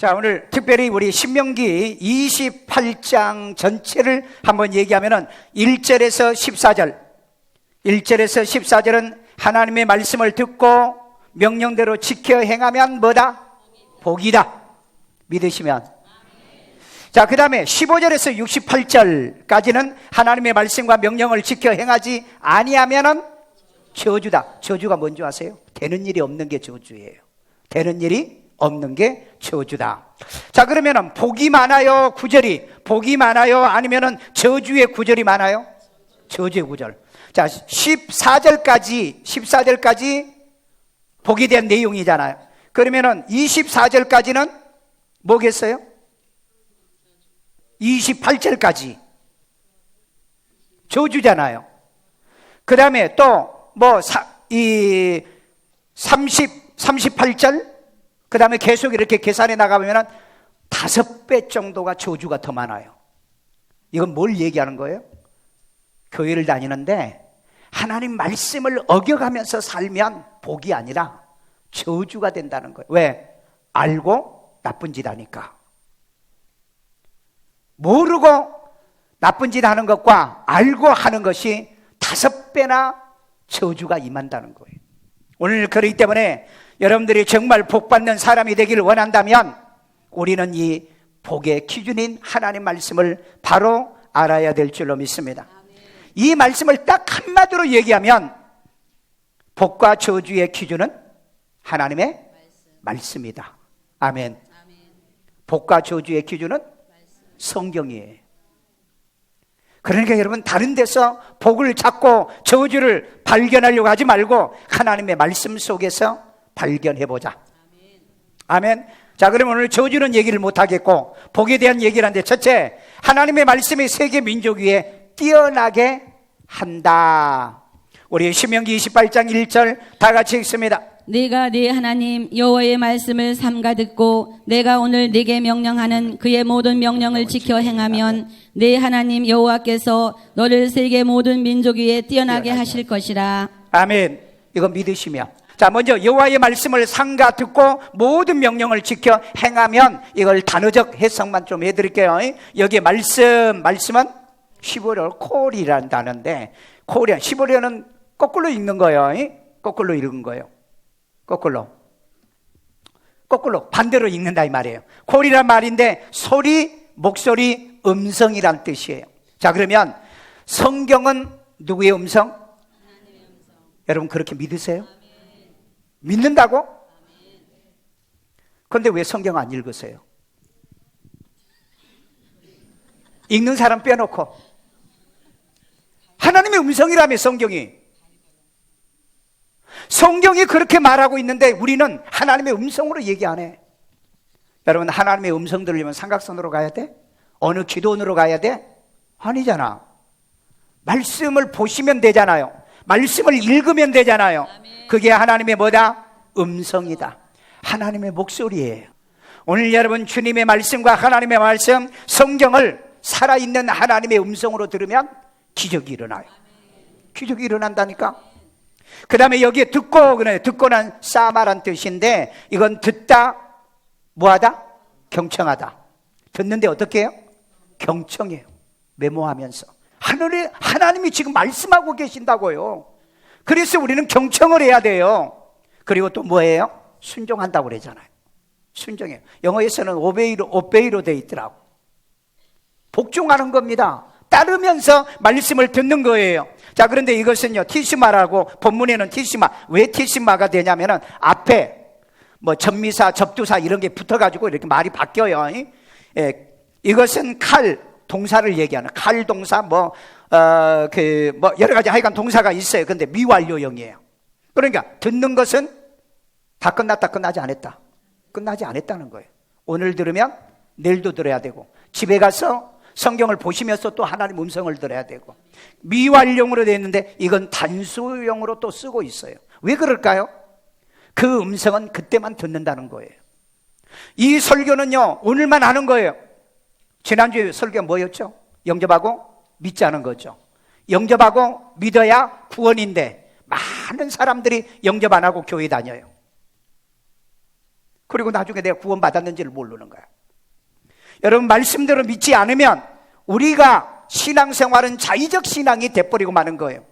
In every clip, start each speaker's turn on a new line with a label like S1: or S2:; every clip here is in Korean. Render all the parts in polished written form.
S1: 자, 오늘 특별히 우리 신명기 28장 전체를 한번 얘기하면은 1절에서 14절, 1절에서 14절은 하나님의 말씀을 듣고 명령대로 지켜 행하면 뭐다? 복이다. 믿으시면. 자, 그 다음에 15절에서 68절까지는 하나님의 말씀과 명령을 지켜 행하지 아니하면은 저주다. 저주가 뭔지 아세요? 되는 일이 없는 게 저주예요. 되는 일이 없는 게 저주다. 자, 그러면은 복이 많아요, 구절이? 복이 많아요, 아니면은 저주의 구절이 많아요? 저주의 구절. 자, 14절까지 복에 대한 내용이잖아요. 그러면은 24절까지는 뭐겠어요? 28절까지 저주잖아요. 그 다음에 또 뭐 38절 그 다음에 계속 이렇게 계산해 나가면 5배 정도가 저주가 더 많아요. 이건 뭘 얘기하는 거예요? 교회를 다니는데 하나님 말씀을 어겨가면서 살면 복이 아니라 저주가 된다는 거예요. 왜? 알고 나쁜 짓 하니까. 모르고 나쁜 짓 하는 것과 알고 하는 것이 5배나 저주가 임한다는 거예요. 오늘 그렇기 때문에 여러분들이 정말 복받는 사람이 되기를 원한다면 우리는 이 복의 기준인 하나님 말씀을 바로 알아야 될 줄로 믿습니다. 이 말씀을 딱 한마디로 얘기하면 복과 저주의 기준은 하나님의 말씀이다. 아멘. 복과 저주의 기준은 성경이에요. 그러니까 여러분, 다른 데서 복을 찾고 저주를 발견하려고 하지 말고 하나님의 말씀 속에서 발견해보자. 아멘. 자, 그러면 오늘 저주는 얘기를 못하겠고 복에 대한 얘기를 하는데, 첫째, 하나님의 말씀이 세계 민족 위에 뛰어나게 한다. 우리 신명기 28장 1절 다 같이 읽습니다.
S2: 네가 네 하나님 여호와의 말씀을 삼가 듣고 내가 오늘 네게 명령하는 그의 모든 명령을 지켜 행하면 네 하나님 여호와께서 너를 세계 모든 민족 위에 뛰어나게 하실 것이라.
S1: 아멘. 이거 믿으시면. 자, 먼저 여호와의 말씀을 삼가 듣고 모든 명령을 지켜 행하면, 이걸 단어적 해석만 좀 해드릴게요. 여기 말씀은 15절 콜이라는 단어인데, 콜이 15절은 거꾸로 읽는 거예요. 거꾸로 읽은 거예요. 거꾸로 반대로 읽는다 이 말이에요. 콜이란 말인데 소리, 목소리, 음성이란 뜻이에요. 자, 그러면 성경은 누구의 음성? 하나님의 음성. 여러분 그렇게 믿으세요? 아멘. 믿는다고? 아멘. 그런데 왜 성경 안 읽으세요? 읽는 사람 빼놓고. 하나님의 음성이라며 성경이 그렇게 말하고 있는데 우리는 하나님의 음성으로 얘기 안 해. 여러분, 하나님의 음성 들으려면 삼각선으로 가야 돼? 어느 기도원으로 가야 돼? 아니잖아. 말씀을 보시면 되잖아요. 말씀을 읽으면 되잖아요. 그게 하나님의 뭐다? 음성이다. 하나님의 목소리예요. 오늘 여러분, 주님의 말씀과 하나님의 말씀, 성경을 살아있는 하나님의 음성으로 들으면 기적이 일어나요. 기적이 일어난다니까. 그 다음에 여기에 듣고, 그래, 듣고는 싸마란 뜻인데, 이건 듣다, 뭐하다? 경청하다. 듣는데 어떻게 해요? 경청해요. 메모하면서. 하나님이 지금 말씀하고 계신다고요. 그래서 우리는 경청을 해야 돼요. 그리고 또 뭐예요? 순종한다고 그러잖아요. 순종해요. 영어에서는 오베이로 돼 있더라고. 복종하는 겁니다. 따르면서 말씀을 듣는 거예요. 자, 그런데 이것은요, 티시마라고, 본문에는 티시마. 왜 티시마가 되냐면은 앞에 뭐 전미사, 접두사 이런 게 붙어가지고 이렇게 말이 바뀌어요. 이것은 칼, 동사를 얘기하는 칼 동사, 여러 가지 하여간 동사가 있어요. 근데 미완료형이에요. 그러니까 듣는 것은 다 끝났다, 끝나지 않았다는 거예요. 오늘 들으면 내일도 들어야 되고, 집에 가서 성경을 보시면서 또 하나님 음성을 들어야 되고. 미완료형으로 되어 있는데 이건 단수형으로 또 쓰고 있어요. 왜 그럴까요? 그 음성은 그때만 듣는다는 거예요. 이 설교는요, 오늘만 하는 거예요. 지난주에 설교가 뭐였죠? 영접하고 믿자는 거죠. 영접하고 믿어야 구원인데 많은 사람들이 영접 안 하고 교회 다녀요. 그리고 나중에 내가 구원받았는지를 모르는 거야. 여러분, 말씀대로 믿지 않으면 우리가 신앙생활은 자의적 신앙이 돼버리고 마는 거예요.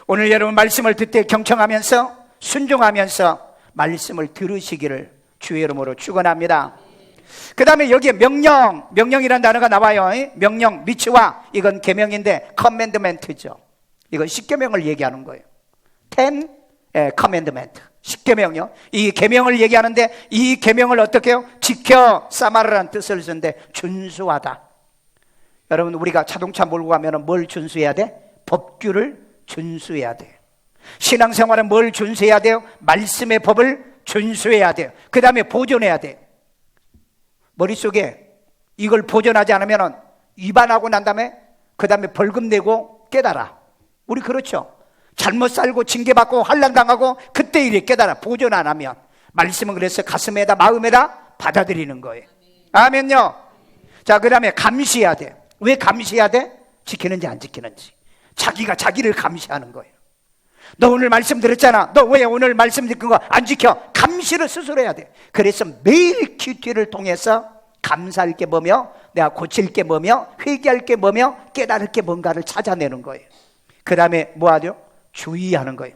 S1: 오늘 여러분 말씀을 듣되 경청하면서 순종하면서 말씀을 들으시기를 주의 이름으로 축원합니다. 그 다음에 여기에 명령이라는 단어가 나와요. 명령, 미츠와, 이건 계명인데 커맨드멘트죠. 이건 십계명을 얘기하는 거예요. 10 커맨드멘트, 십계명이요. 이 계명을 얘기하는데 이 계명을 어떻게 해요? 지켜 사마르라는 뜻을 쓰는데 준수하다. 여러분, 우리가 자동차 몰고 가면 뭘 준수해야 돼? 법규를 준수해야 돼요. 신앙생활은 뭘 준수해야 돼요? 말씀의 법을 준수해야 돼요. 그 다음에 보존해야 돼요. 머릿속에 이걸 보존하지 않으면 위반하고 난 다음에 그 다음에 벌금 내고 깨달아. 우리 그렇죠. 잘못 살고 징계받고 환난당하고 그때 이래 깨달아. 보존 안 하면. 말씀은 그래서 가슴에다 마음에다 받아들이는 거예요. 아멘요. 자, 그 다음에 감시해야 돼. 왜 감시해야 돼? 지키는지 안 지키는지. 자기가 자기를 감시하는 거예요. 너 오늘 말씀 들었잖아. 너 왜 오늘 말씀 듣은 거 안 지켜? 감시를 스스로 해야 돼. 그래서 매일 큐티를 통해서 감사할 게 뭐며, 내가 고칠 게 뭐며, 회개할 게 뭐며, 깨달을 게 뭔가를 찾아내는 거예요. 그 다음에 뭐 하죠? 주의하는 거예요.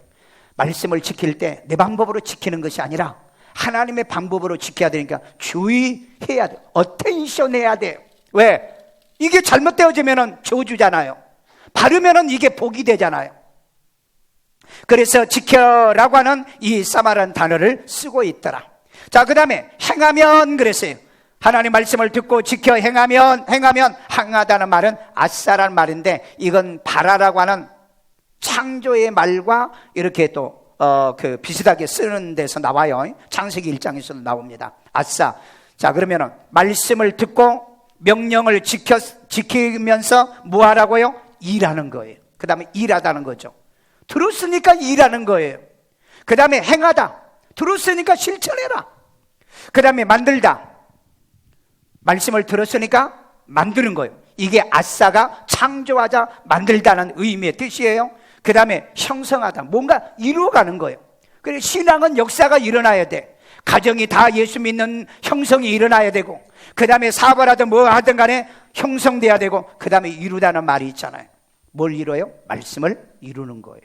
S1: 말씀을 지킬 때 내 방법으로 지키는 것이 아니라 하나님의 방법으로 지켜야 되니까 주의해야 돼. 어텐션 해야 돼요. 왜? 이게 잘못되어지면 저주잖아요. 바르면 이게 복이 되잖아요. 그래서 지켜라고 하는 이 사마라는 단어를 쓰고 있더라. 자, 그 다음에 행하면 그랬어요. 하나님 말씀을 듣고 지켜 행하면 행하다는 말은 아싸라는 말인데 이건 바라라고 하는 창조의 말과 이렇게 또 비슷하게 쓰는 데서 나와요. 창세기 1장에서도 나옵니다. 아싸. 자, 그러면은 말씀을 듣고 명령을 지키면서 뭐 하라고요? 일하는 거예요. 그 다음에 일하다는 거죠. 들었으니까 일하는 거예요. 그 다음에 행하다. 들었으니까 실천해라. 그 다음에 만들다. 말씀을 들었으니까 만드는 거예요. 이게 아싸가 창조하자, 만들다는 의미의 뜻이에요. 그 다음에 형성하다. 뭔가 이루어가는 거예요. 그래서 신앙은 역사가 일어나야 돼. 가정이 다 예수 믿는 형성이 일어나야 되고, 그 다음에 사업을 하든 뭐 하든 간에 형성돼야 되고, 그 다음에 이루다는 말이 있잖아요. 뭘 이뤄요? 말씀을 이루는 거예요.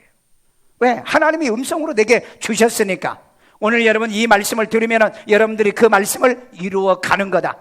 S1: 왜? 하나님이 음성으로 내게 주셨으니까. 오늘 여러분 이 말씀을 들으면 여러분들이 그 말씀을 이루어 가는 거다.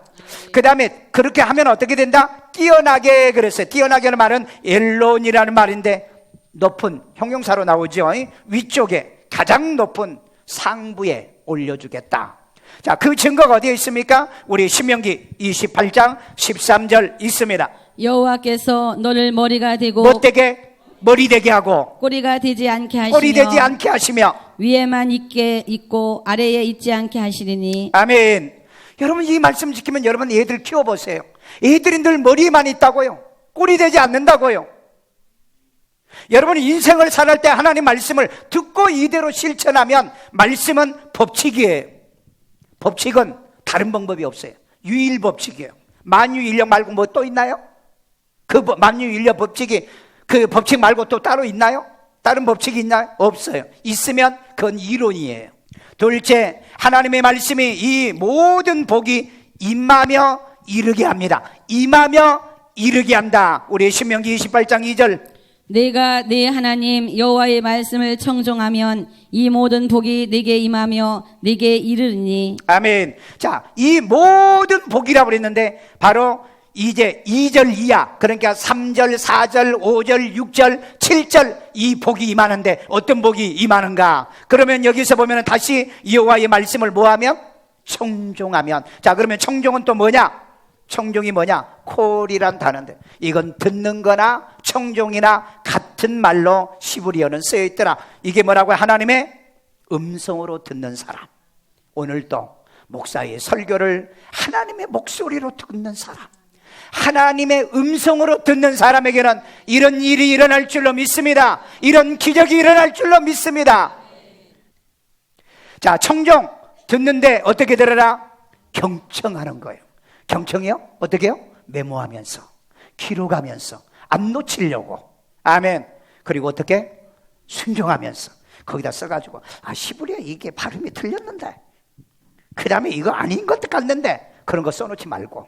S1: 그 다음에 그렇게 하면 어떻게 된다? 뛰어나게 그랬어요. 뛰어나게는 말은 엘론이라는 말인데 높은, 형용사로 나오죠. 위쪽에 가장 높은 상부에 올려주겠다. 자, 그 증거가 어디에 있습니까? 우리 신명기 28장 13절 있습니다.
S2: 여호와께서 너를 머리가 되고
S1: 못 되게 머리 되게 하고
S2: 꼬리가 되지 않게 하시며
S1: 꼬리 되지 않게 하시며
S2: 위에만 있고 아래에 있지 않게 하시리니.
S1: 아멘. 여러분 이 말씀 지키면 여러분 애들 키워보세요. 애들이 늘 머리에만 있다고요. 꼬리 되지 않는다고요. 여러분이 인생을 살할 때 하나님 말씀을 듣고 이대로 실천하면 말씀은 법칙이에요. 법칙은 다른 방법이 없어요. 유일법칙이에요. 만유인력 말고 뭐 또 있나요? 그 만유인력 법칙이 그 법칙 말고 또 따로 있나요? 다른 법칙이 있나요? 없어요. 있으면 그건 이론이에요. 둘째, 하나님의 말씀이 이 모든 복이 임하며 이르게 합니다. 임하며 이르게 한다. 우리 신명기 28장 2절.
S2: 내가 네 하나님 여호와의 말씀을 청종하면 이 모든 복이 내게 임하며 내게 이르리니.
S1: 아멘. 자, 이 모든 복이라고 그랬는데 바로 이제 2절 이하, 그러니까 3절, 4절, 5절, 6절, 7절 이 복이 임하는데 어떤 복이 임하는가? 그러면 여기서 보면 다시 여호와의 말씀을 뭐하면? 청종하면. 자, 그러면 청종은 또 뭐냐? 청종이 뭐냐? 콜이란 단어인데 이건 듣는 거나 청종이나 같은 말로 시브리어는 쓰여 있더라. 이게 뭐라고요? 하나님의 음성으로 듣는 사람. 오늘도 목사의 설교를 하나님의 목소리로 듣는 사람, 하나님의 음성으로 듣는 사람에게는 이런 일이 일어날 줄로 믿습니다. 이런 기적이 일어날 줄로 믿습니다. 자, 청종 듣는데 어떻게 들어라? 경청하는 거예요. 경청이요? 어떻게 해요? 메모하면서, 기록하면서, 안 놓치려고. 아멘. 그리고 어떻게? 순종하면서 거기다 써가지고, 아, 시부리아 이게 발음이 틀렸는데 그 다음에 이거 아닌 것 같는데 그런 거 써놓지 말고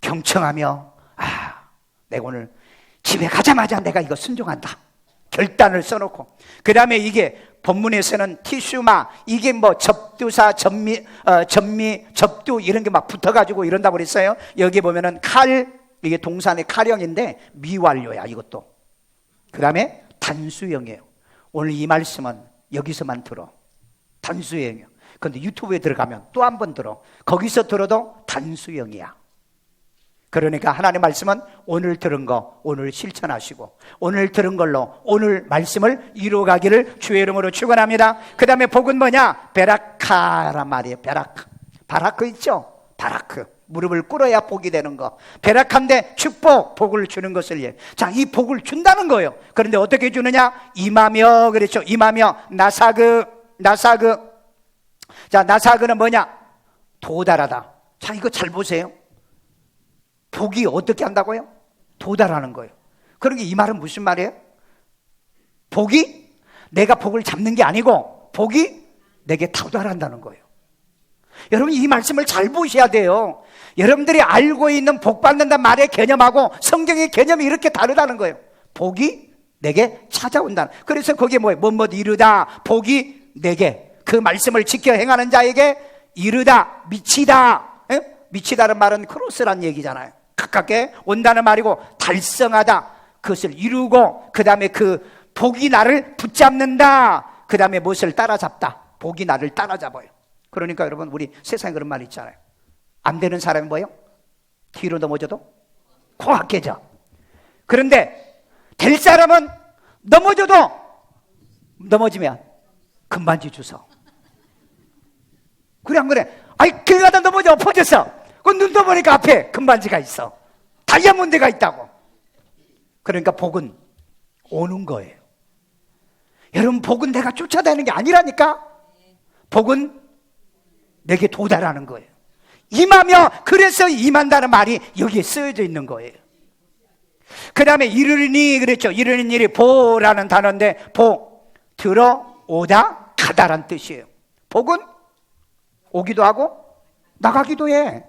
S1: 경청하며 내가 오늘 집에 가자마자 내가 이거 순종한다 결단을 써놓고, 그 다음에 이게 본문에서는 티슈마, 이게 뭐 접두사, 접미, 접두 이런 게 막 붙어가지고 이런다고 그랬어요. 여기 보면은 칼, 이게 동산의 칼형인데 미완료야 이것도. 그 다음에 단수형이에요. 오늘 이 말씀은 여기서만 들어, 단수형이에요. 그런데 유튜브에 들어가면 또 한 번 들어, 거기서 들어도 단수형이야. 그러니까 하나님의 말씀은 오늘 들은 거 오늘 실천하시고, 오늘 들은 걸로 오늘 말씀을 이루어가기를 주의 이름으로 축원합니다. 그 다음에 복은 뭐냐? 베라카란 말이에요. 베라카. 바라크 있죠? 바라크. 무릎을 꿇어야 복이 되는 거. 베라카인데 축복, 복을 주는 것을 예. 자, 이 복을 준다는 거예요. 그런데 어떻게 주느냐? 임하며, 그랬죠. 임하며, 나사그. 자, 나사그는 뭐냐? 도달하다. 자, 이거 잘 보세요. 복이 어떻게 한다고요? 도달하는 거예요. 그러니까 이 말은 무슨 말이에요? 복이 내가 복을 잡는 게 아니고 복이 내게 도달한다는 거예요. 여러분, 이 말씀을 잘 보셔야 돼요. 여러분들이 알고 있는 복 받는다는 말의 개념하고 성경의 개념이 이렇게 다르다는 거예요. 복이 내게 찾아온다. 그래서 거기에 뭐예요? 뭐뭐 이르다. 복이 내게, 그 말씀을 지켜 행하는 자에게 이르다, 미치다. 미치다는 말은 크로스란 얘기잖아요. 가깝게 온다는 말이고, 달성하다, 그것을 이루고, 그 다음에 그 복이 나를 붙잡는다, 그 다음에 무엇을 따라잡다, 복이 나를 따라잡아요. 그러니까 여러분, 우리 세상에 그런 말 있잖아요. 안 되는 사람이 뭐예요? 뒤로 넘어져도 코가 깨져. 그런데 될 사람은 넘어지면 금반지 주워. 그래 안 그래? 아이, 길 가다 넘어져 엎어졌어. 그 눈 떠보니까 앞에 금반지가 있어. 다이아몬드가 있다고. 그러니까 복은 오는 거예요. 여러분, 복은 내가 쫓아다니는 게 아니라니까. 복은 내게 도달하는 거예요. 임하며, 그래서 임한다는 말이 여기에 쓰여져 있는 거예요. 그 다음에 이르니, 그랬죠. 이르는 일이 보라는 단어인데, 들어오다 가다란 뜻이에요. 복은 오기도 하고 나가기도 해.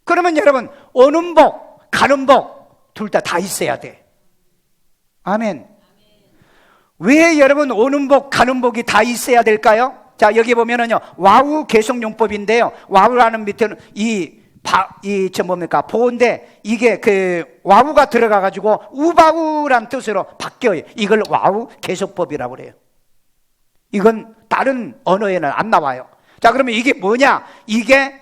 S1: 그러면 여러분, 오는 복, 가는 복 둘 다 있어야 돼. 아멘. 왜 여러분 오는 복, 가는 복이 다 있어야 될까요? 자, 여기 보면은요, 와우 계속용법인데요. 와우라는 밑에는 보인데, 이게 그 와우가 들어가가지고 우바우란 뜻으로 바뀌어요. 이걸 와우 계속법이라고 그래요. 이건 다른 언어에는 안 나와요. 자, 그러면 이게 뭐냐? 이게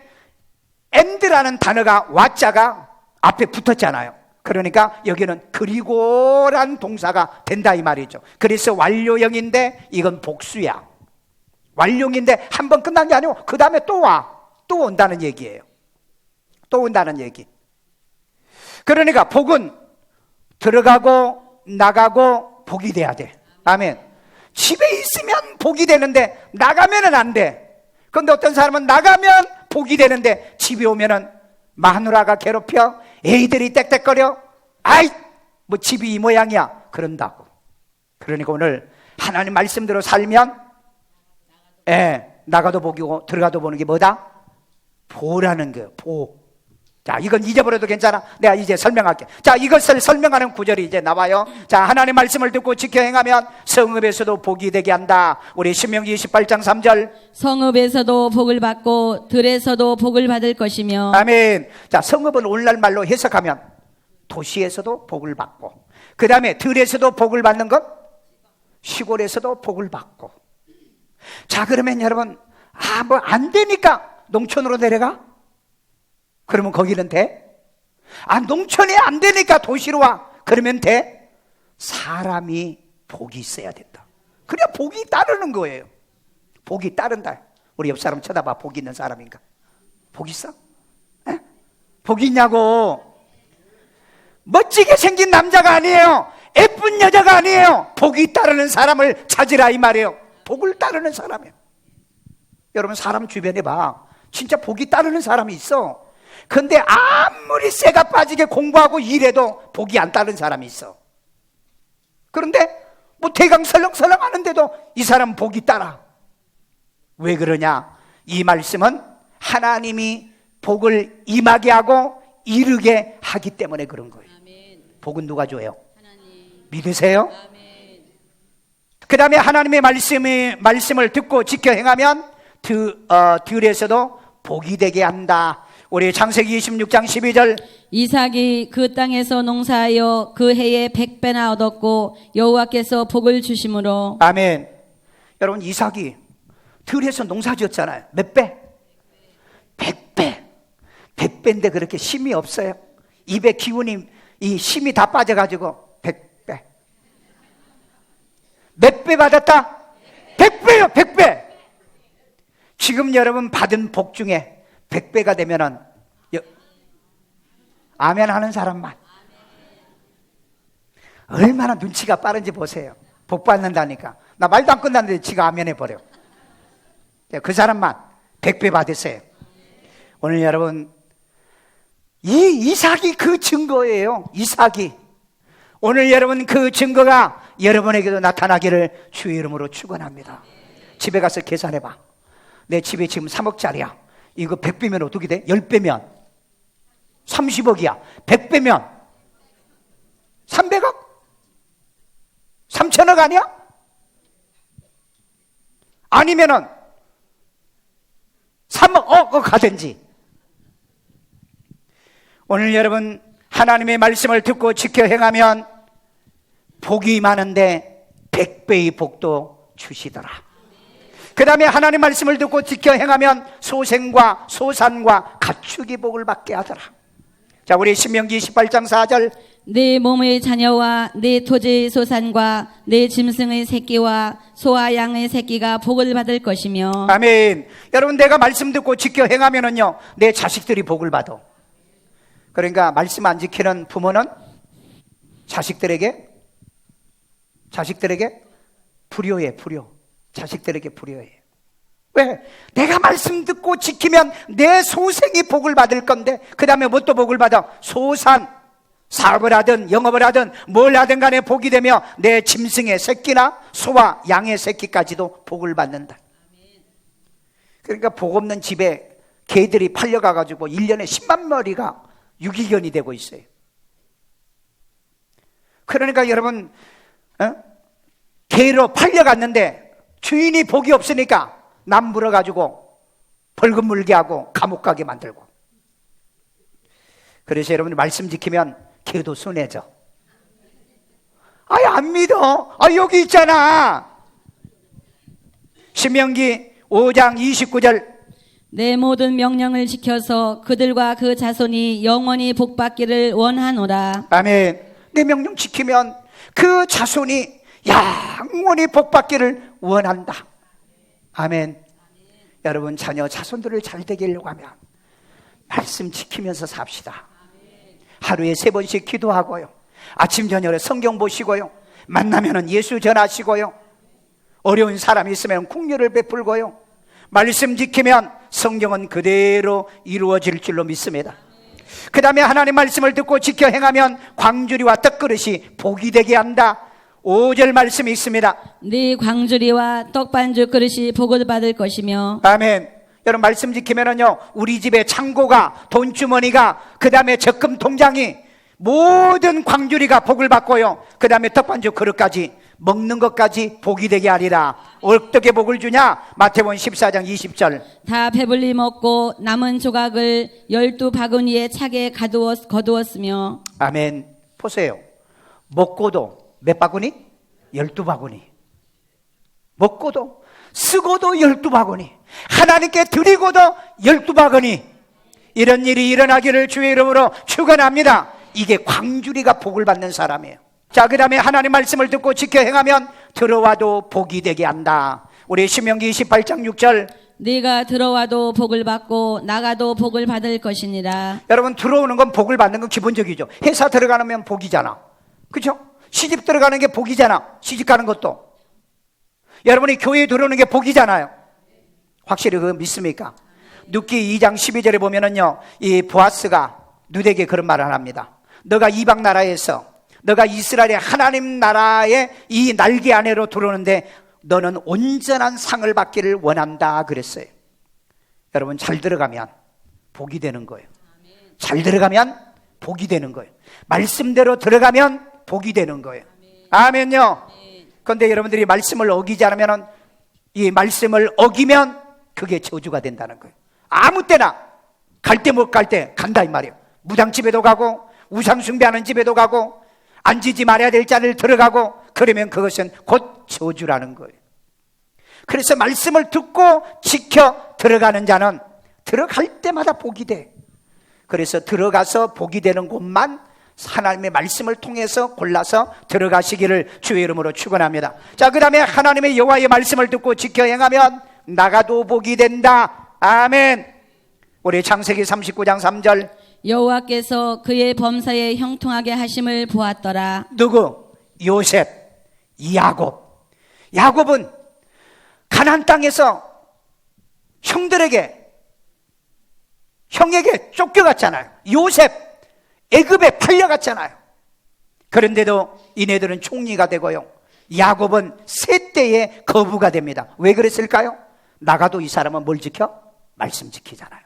S1: and라는 단어가 와자가 앞에 붙었잖아요. 그러니까 여기는 그리고란 동사가 된다 이 말이죠. 그래서 완료형인데 이건 복수야. 완료형인데 한 번 끝난 게 아니고 그 다음에 또 온다는 얘기예요. 또 온다는 얘기. 그러니까 복은 들어가고 나가고 복이 돼야 돼. 아멘. 집에 있으면 복이 되는데 나가면은 안 돼. 그런데 어떤 사람은 나가면 복이 되는데 집에 오면은 마누라가 괴롭혀, 애들이 떽떽거려, 아이 뭐 집이 이 모양이야 그런다고. 그러니까 오늘 하나님 말씀대로 살면 나가도 복이고 들어가도 보는 게 뭐다? 보라는 거예요. 보. 자, 이건 잊어버려도 괜찮아. 내가 이제 설명할게. 자, 이것을 설명하는 구절이 이제 나와요. 자, 하나님의 말씀을 듣고 지켜 행하면 성읍에서도 복이 되게 한다. 우리 신명기 28장 3절.
S2: 성읍에서도 복을 받고 들에서도 복을 받을 것이며.
S1: 아멘. 자, 성읍은 오늘날 말로 해석하면 도시에서도 복을 받고, 그 다음에 들에서도 복을 받는 것, 시골에서도 복을 받고. 자, 그러면 여러분, 뭐 안 되니까 농촌으로 내려가? 그러면 거기는 돼? 농촌이 안 되니까 도시로 와. 그러면 돼? 사람이 복이 있어야 된다. 그래야 복이 따르는 거예요. 복이 따른다. 우리 옆 사람 쳐다봐. 복 있는 사람인가? 복 있어? 에? 복 있냐고. 멋지게 생긴 남자가 아니에요. 예쁜 여자가 아니에요. 복이 따르는 사람을 찾으라 이 말이에요. 복을 따르는 사람이에요. 여러분, 사람 주변에 봐. 진짜 복이 따르는 사람이 있어. 근데 아무리 쇠가 빠지게 공부하고 일해도 복이 안 따른 사람이 있어. 그런데 뭐 대강 설렁설렁 하는데도 이 사람 복이 따라. 왜 그러냐? 이 말씀은 하나님이 복을 임하게 하고 이루게 하기 때문에 그런 거예요. 복은 누가 줘요? 믿으세요? 그 다음에 하나님의 말씀을 듣고 지켜 행하면 들에서도 복이 되게 한다. 우리 창세기 26장 12절,
S2: 이삭이 그 땅에서 농사하여 그 해에 100배나 얻었고 여호와께서 복을 주심으로.
S1: 아멘. 여러분, 이삭이 들에서 농사 지었잖아요. 몇 배? 100배. 100배인데 그렇게 힘이 없어요. 입에 기운이, 이 힘이 다 빠져가지고 100배. 몇 배 받았다? 100배요, 100배. 지금 여러분 받은 복 중에 100배가 되면은 아멘 하는 사람만. 얼마나 눈치가 빠른지 보세요. 복 받는다니까. 나 말도 안 끝났는데 지가 아멘 해버려. 그 사람만 100배 받으세요. 오늘 여러분, 이 이삭이 그 증거예요. 이삭이. 오늘 여러분 그 증거가 여러분에게도 나타나기를 주의 이름으로 축원합니다. 집에 가서 계산해봐. 내 집에 지금 3억짜리야. 이거 100배면 어떻게 돼? 10배면 30억이야. 100배면 300억? 3천억 아니야? 아니면은 3억 가든지. 오늘 여러분 하나님의 말씀을 듣고 지켜 행하면 복이 많은데 100배의 복도 주시더라. 그 다음에 하나님 말씀을 듣고 지켜 행하면 소생과 소산과 가축이 복을 받게 하더라. 자, 우리 신명기 18장 4절,
S2: 내 몸의 자녀와 내 토지의 소산과 내 짐승의 새끼와 소와 양의 새끼가 복을 받을 것이며.
S1: 아멘. 여러분, 내가 말씀 듣고 지켜 행하면은요, 내 자식들이 복을 받아. 그러니까 말씀 안 지키는 부모는 자식들에게 불효해, 불효. 자식들에게 불효해. 왜? 내가 말씀 듣고 지키면 내 소생이 복을 받을 건데, 그 다음에 뭐 또 복을 받아? 소산. 사업을 하든 영업을 하든 뭘 하든 간에 복이 되며 내 짐승의 새끼나 소와 양의 새끼까지도 복을 받는다. 그러니까 복 없는 집에 개들이 팔려가가지고 1년에 10만 마리가 유기견이 되고 있어요. 그러니까 여러분, 개로 팔려갔는데 주인이 복이 없으니까 남 물어가지고 벌금 물게 하고 감옥 가게 만들고. 그래서 여러분 말씀 지키면 개도 순해져. 아예 안 믿어. 여기 있잖아. 신명기 5장 29절,
S2: 내 모든 명령을 지켜서 그들과 그 자손이 영원히 복받기를 원하노라.
S1: 아멘. 내 명령 지키면 그 자손이 영원히 복받기를 원한다. 아멘. 여러분 자녀 자손들을 잘 되게 하려고 하면 말씀 지키면서 삽시다. 하루에 3번씩 기도하고요, 아침 저녁에 성경 보시고요, 만나면은 예수 전하시고요, 어려운 사람 있으면 긍휼을 베풀고요, 말씀 지키면 성경은 그대로 이루어질 줄로 믿습니다. 그 다음에 하나님 말씀을 듣고 지켜 행하면 광주리와 떡그릇이 복이 되게 한다. 5절 말씀이 있습니다.
S2: 네 광주리와 떡반죽 그릇이 복을 받을 것이며.
S1: 아멘. 여러분 말씀 지키면은요, 우리 집에 창고가, 돈주머니가, 그 다음에 적금 통장이, 모든 광주리가 복을 받고요, 그 다음에 떡반죽 그릇까지, 먹는 것까지 복이 되게 하리라. 어떻게 복을 주냐? 마태복음 14장 20절,
S2: 다 배불리 먹고 남은 조각을 12바구니에 차게 거두었으며.
S1: 아멘. 보세요. 먹고도 몇 바구니? 12바구니. 먹고도 쓰고도 12바구니, 하나님께 드리고도 12바구니. 이런 일이 일어나기를 주의 이름으로 축원합니다. 이게 광주리가 복을 받는 사람이에요. 자, 그 다음에 하나님 말씀을 듣고 지켜 행하면 들어와도 복이 되게 한다. 우리 신명기 28장 6절,
S2: 네가 들어와도 복을 받고 나가도 복을 받을 것이니라.
S1: 여러분 들어오는 건 복을 받는 건 기본적이죠. 회사 들어가면 복이잖아. 그죠? 시집 들어가는 게 복이잖아. 시집 가는 것도. 여러분이 교회에 들어오는 게 복이잖아요. 확실히 그거 믿습니까? 눕기 2장 12절에 보면은요, 이 보아스가 누드에게 그런 말을 합니다. 너가 이방 나라에서, 너가 이스라엘의 하나님 나라의 이 날개 안으로 들어오는데 너는 온전한 상을 받기를 원한다 그랬어요. 여러분, 잘 들어가면 복이 되는 거예요. 잘 들어가면 복이 되는 거예요. 말씀대로 들어가면 복이 되는 거예요. 아멘요. 그런데 여러분들이 말씀을 어기지 않으면, 이 말씀을 어기면 그게 저주가 된다는 거예요. 아무 때나 갈 때 못 갈 때 간다 이 말이에요. 무당집에도 가고 우상 숭배하는 집에도 가고 앉지 말아야 될 자리를 들어가고, 그러면 그것은 곧 저주라는 거예요. 그래서 말씀을 듣고 지켜 들어가는 자는 들어갈 때마다 복이 돼. 그래서 들어가서 복이 되는 곳만 하나님의 말씀을 통해서 골라서 들어가시기를 주의 이름으로 축원합니다. 자, 그 다음에 하나님의 여호와의 말씀을 듣고 지켜 행하면 나가도 복이 된다. 아멘. 우리 창세기 39장 3절.
S2: 여호와께서 그의 범사에 형통하게 하심을 보았더라.
S1: 누구? 요셉, 야곱. 야곱은 가나안 땅에서 형에게 쫓겨갔잖아요. 요셉 애굽에 팔려갔잖아요. 그런데도 이네들은 총리가 되고요, 야곱은 셋대의 거부가 됩니다. 왜 그랬을까요? 나가도 이 사람은 뭘 지켜? 말씀 지키잖아요.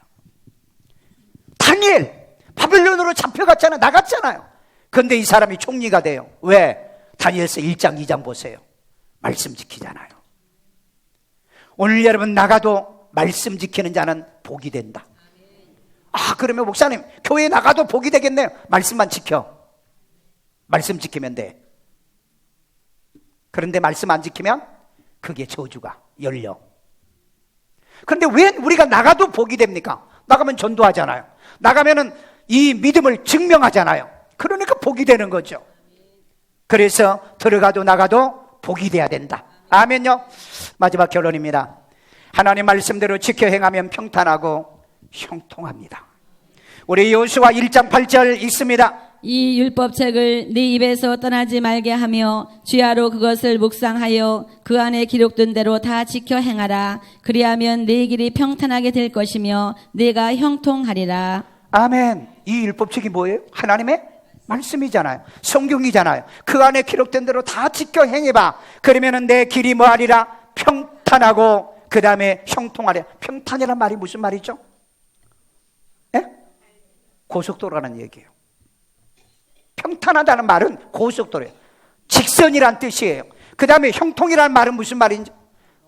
S1: 다니엘 바벨론으로 잡혀갔잖아요. 나갔잖아요. 그런데 이 사람이 총리가 돼요. 왜? 다니엘서 1장 2장 보세요. 말씀 지키잖아요. 오늘 여러분, 나가도 말씀 지키는 자는 복이 된다. 아, 그러면 목사님, 교회 나가도 복이 되겠네요. 말씀만 지켜. 말씀 지키면 돼. 그런데 말씀 안 지키면 그게 저주가 열려. 그런데 왜 우리가 나가도 복이 됩니까? 나가면 전도하잖아요. 나가면은 이 믿음을 증명하잖아요. 그러니까 복이 되는 거죠. 그래서 들어가도 나가도 복이 돼야 된다. 아멘요. 마지막 결론입니다. 하나님 말씀대로 지켜 행하면 평탄하고 형통합니다. 우리 여호수아 1장 8절 읽습니다.
S2: 이 율법책을 네 입에서 떠나지 말게 하며 주야로 그것을 묵상하여 그 안에 기록된 대로 다 지켜 행하라. 그리하면 네 길이 평탄하게 될 것이며 네가 형통하리라.
S1: 아멘. 이 율법책이 뭐예요? 하나님의 말씀이잖아요. 성경이잖아요. 그 안에 기록된 대로 다 지켜 행해봐. 그러면 내 길이 뭐하리라? 평탄하고 그 다음에 형통하리라. 평탄이란 말이 무슨 말이죠? 예? 고속도로라는 얘기예요. 평탄하다는 말은 고속도로예요. 직선이란 뜻이에요. 그 다음에 형통이라는 말은 무슨 말인지?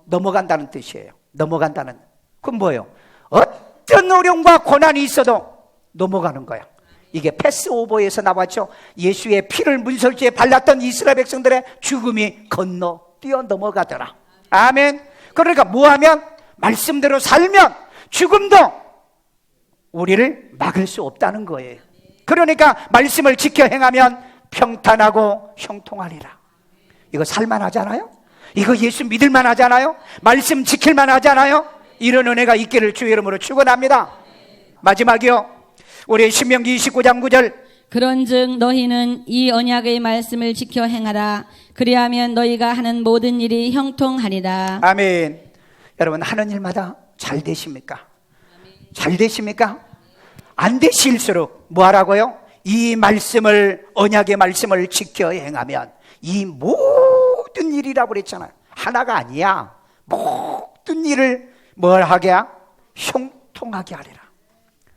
S1: 넘어간다는 뜻이에요. 넘어간다는. 그건 뭐예요? 어떤 어려움과 고난이 있어도 넘어가는 거야. 이게 패스오버에서 나왔죠. 예수의 피를 문설주에 발랐던 이스라엘 백성들의 죽음이 건너 뛰어 넘어가더라. 아멘. 그러니까 뭐하면? 말씀대로 살면 죽음도 우리를 막을 수 없다는 거예요. 그러니까 말씀을 지켜 행하면 평탄하고 형통하리라. 이거 살만하잖아요? 이거 예수 믿을만 하잖아요? 말씀 지킬만 하잖아요? 이런 은혜가 있기를 주의 이름으로 축원합니다. 마지막이요, 우리 신명기 29장 9절.
S2: 그런즉 너희는 이 언약의 말씀을 지켜 행하라. 그리하면 너희가 하는 모든 일이 형통하리라.
S1: 아멘. 여러분, 하는 일마다 잘 되십니까? 잘 되십니까? 안 되실수록 뭐 하라고요? 이 말씀을, 언약의 말씀을 지켜 행하면 이 모든 일이라고 그랬잖아요. 하나가 아니야. 모든 일을 뭘 하게? 형통하게 하리라.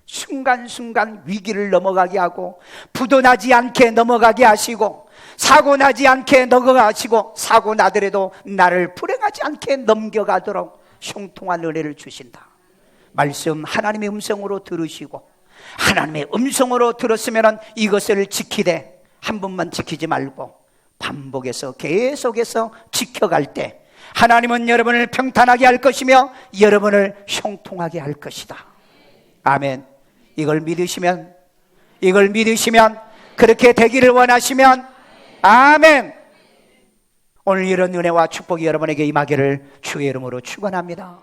S1: 순간순간 위기를 넘어가게 하고, 부도 나지 않게 넘어가게 하시고, 사고 나지 않게 넘어가시고, 사고 나더라도 나를 불행하지 않게 넘겨가도록 형통한 은혜를 주신다. 말씀 하나님의 음성으로 들으시고, 하나님의 음성으로 들었으면 이것을 지키되 한 번만 지키지 말고 반복해서 계속해서 지켜갈 때 하나님은 여러분을 평탄하게 할 것이며 여러분을 형통하게 할 것이다. 아멘. 이걸 믿으시면 그렇게 되기를 원하시면 아멘. 오늘 이런 은혜와 축복이 여러분에게 임하기를 주의 이름으로 축원합니다.